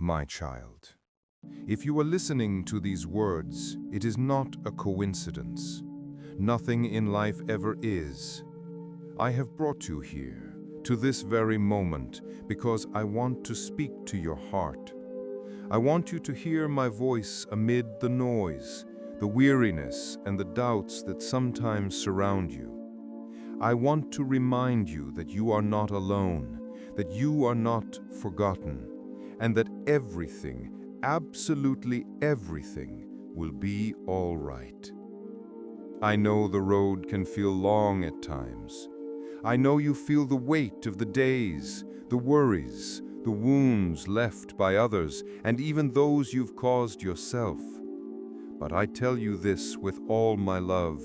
My child, if you are listening to these words, it is not a coincidence. Nothing in life ever is. I have brought you here, to this very moment, because I want to speak to your heart. I want you to hear my voice amid the noise, the weariness, and the doubts that sometimes surround you. I want to remind you that you are not alone, that you are not forgotten, and that everything, absolutely everything, will be all right. I know the road can feel long at times. I know you feel the weight of the days, the worries, the wounds left by others, and even those you've caused yourself. But I tell you this with all my love: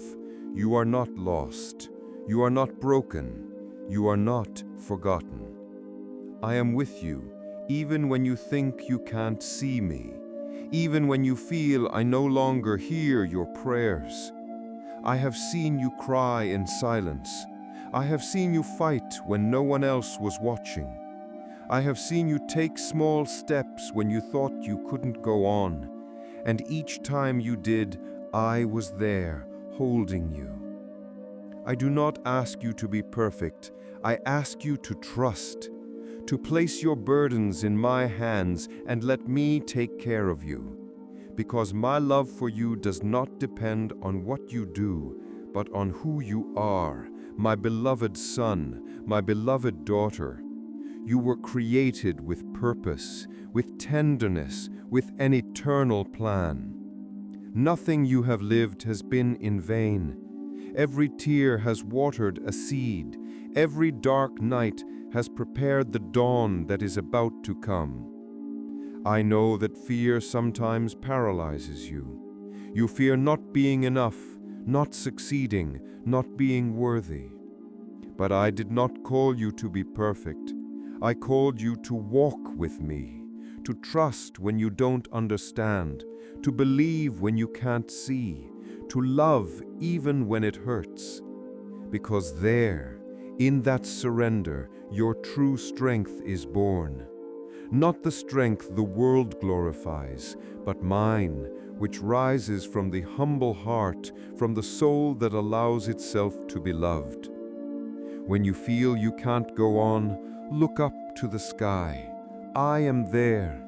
you are not lost, you are not broken, you are not forgotten. I am with you, even when you think you can't see me, even when you feel I no longer hear your prayers. I have seen you cry in silence. I have seen you fight when no one else was watching. I have seen you take small steps when you thought you couldn't go on. And each time you did, I was there, holding you. I do not ask you to be perfect. I ask you to trust, to place your burdens in my hands and let me take care of you. Because my love for you does not depend on what you do, but on who you are, my beloved son, my beloved daughter. You were created with purpose, with tenderness, with an eternal plan. Nothing you have lived has been in vain. Every tear has watered a seed. Every dark night has prepared the dawn that is about to come. I know that fear sometimes paralyzes you. You fear not being enough, not succeeding, not being worthy. But I did not call you to be perfect. I called you to walk with me, to trust when you don't understand, to believe when you can't see, to love even when it hurts. Because there, in that surrender, your true strength is born. Not the strength the world glorifies, but mine, which rises from the humble heart, from the soul that allows itself to be loved. When you feel you can't go on, look up to the sky. I am there,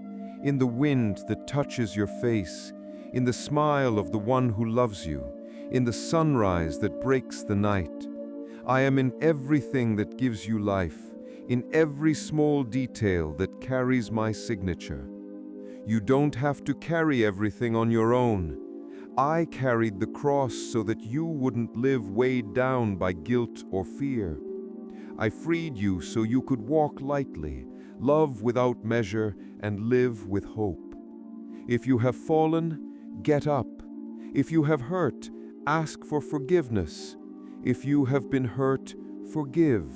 in the wind that touches your face, in the smile of the one who loves you, in the sunrise that breaks the night. I am in everything that gives you life, in every small detail that carries my signature. You don't have to carry everything on your own. I carried the cross so that you wouldn't live weighed down by guilt or fear. I freed you so you could walk lightly, love without measure, and live with hope. If you have fallen, get up. If you have hurt, ask for forgiveness. If you have been hurt, forgive.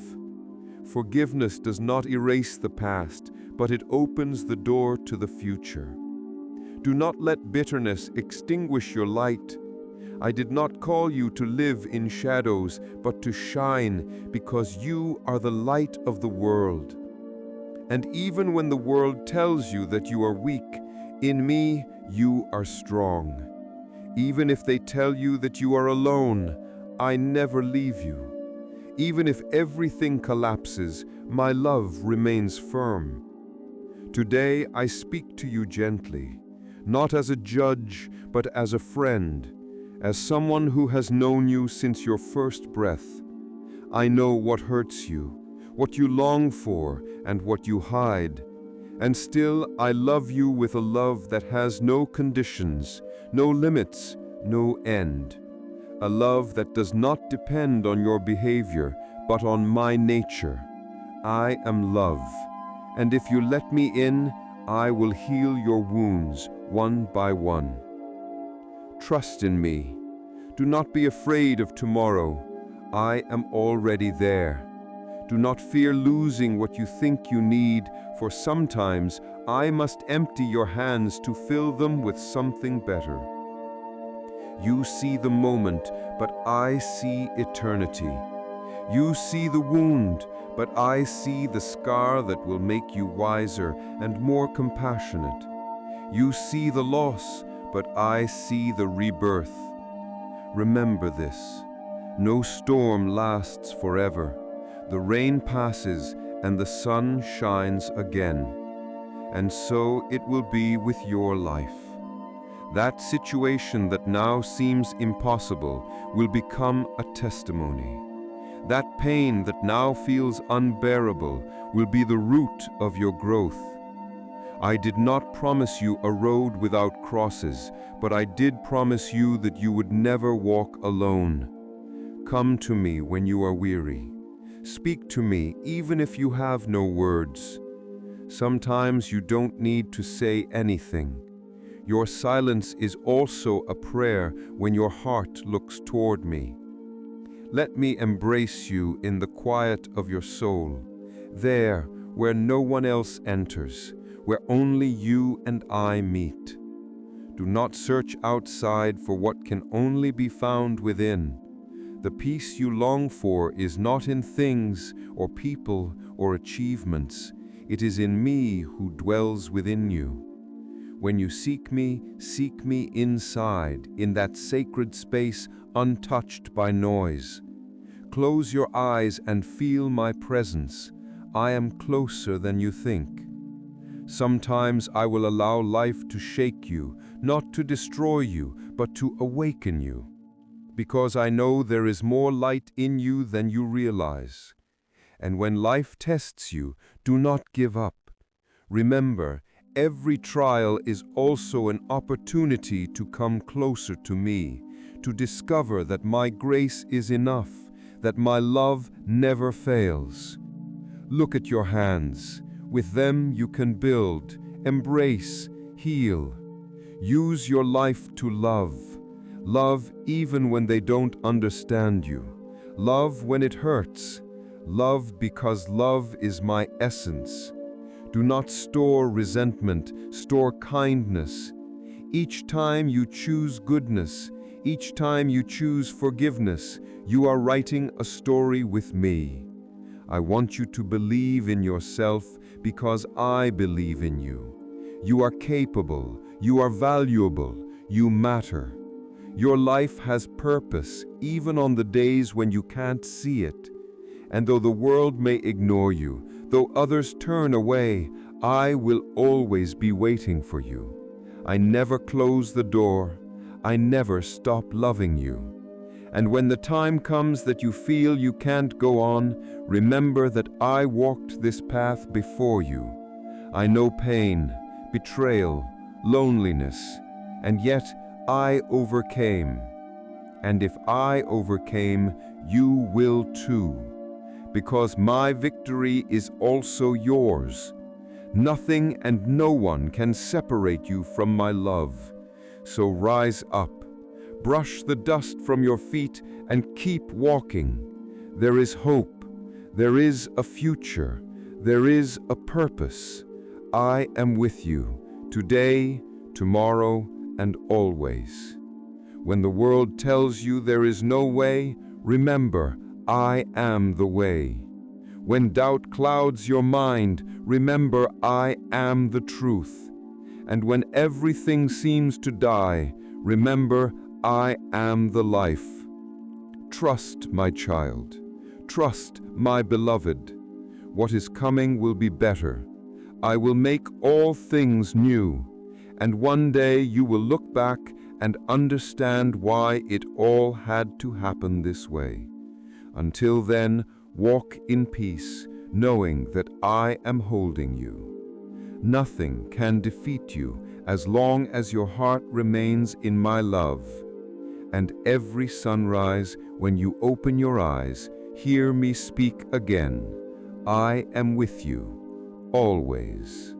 Forgiveness does not erase the past, but it opens the door to the future. Do not let bitterness extinguish your light. I did not call you to live in shadows, but to shine, because you are the light of the world. And even when the world tells you that you are weak, in me you are strong. Even if they tell you that you are alone, I never leave you. Even if everything collapses, my love remains firm. Today I speak to you gently, not as a judge, but as a friend, as someone who has known you since your first breath. I know what hurts you, what you long for, and what you hide. And still I love you with a love that has no conditions, no limits, no end. A love that does not depend on your behavior, but on my nature. I am love, and if you let me in, I will heal your wounds one by one. Trust in me. Do not be afraid of tomorrow. I am already there. Do not fear losing what you think you need, for sometimes I must empty your hands to fill them with something better. You see the moment, but I see eternity. You see the wound, but I see the scar that will make you wiser and more compassionate. You see the loss, but I see the rebirth. Remember this. No storm lasts forever. The rain passes and the sun shines again. And so it will be with your life. That situation that now seems impossible will become a testimony. That pain that now feels unbearable will be the root of your growth. I did not promise you a road without crosses, but I did promise you that you would never walk alone. Come to me when you are weary. Speak to me even if you have no words. Sometimes you don't need to say anything. Your silence is also a prayer when your heart looks toward me. Let me embrace you in the quiet of your soul, there where no one else enters, where only you and I meet. Do not search outside for what can only be found within. The peace you long for is not in things or people or achievements. It is in me who dwells within you. When you seek me inside, in that sacred space untouched by noise. Close your eyes and feel my presence. I am closer than you think. Sometimes I will allow life to shake you, not to destroy you, but to awaken you. Because I know there is more light in you than you realize. And when life tests you, do not give up. Remember, every trial is also an opportunity to come closer to me, to discover that my grace is enough, that my love never fails. Look at your hands. With them you can build, embrace, heal. Use your life to love. Love even when they don't understand you. Love when it hurts. Love because love is my essence. Do not store resentment, store kindness. Each time you choose goodness, each time you choose forgiveness, you are writing a story with me. I want you to believe in yourself because I believe in you. You are capable, you are valuable, you matter. Your life has purpose even on the days when you can't see it. And though the world may ignore you, though others turn away, I will always be waiting for you. I never close the door. I never stop loving you. And when the time comes that you feel you can't go on, remember that I walked this path before you. I know pain, betrayal, loneliness, and yet I overcame. And if I overcame, you will too. Because my victory is also yours. Nothing and no one can separate you from my love. So rise up, brush the dust from your feet, and keep walking. There is hope. There is a future. There is a purpose. I am with you, today, tomorrow, and always. When the world tells you there is no way, remember, I am the way. When doubt clouds your mind, remember I am the truth. And when everything seems to die, remember I am the life. Trust, my child. Trust, my beloved. What is coming will be better. I will make all things new. And one day you will look back and understand why it all had to happen this way. Until then, walk in peace, knowing that I am holding you. Nothing can defeat you as long as your heart remains in my love. And every sunrise, when you open your eyes, hear me speak again. I am with you, always.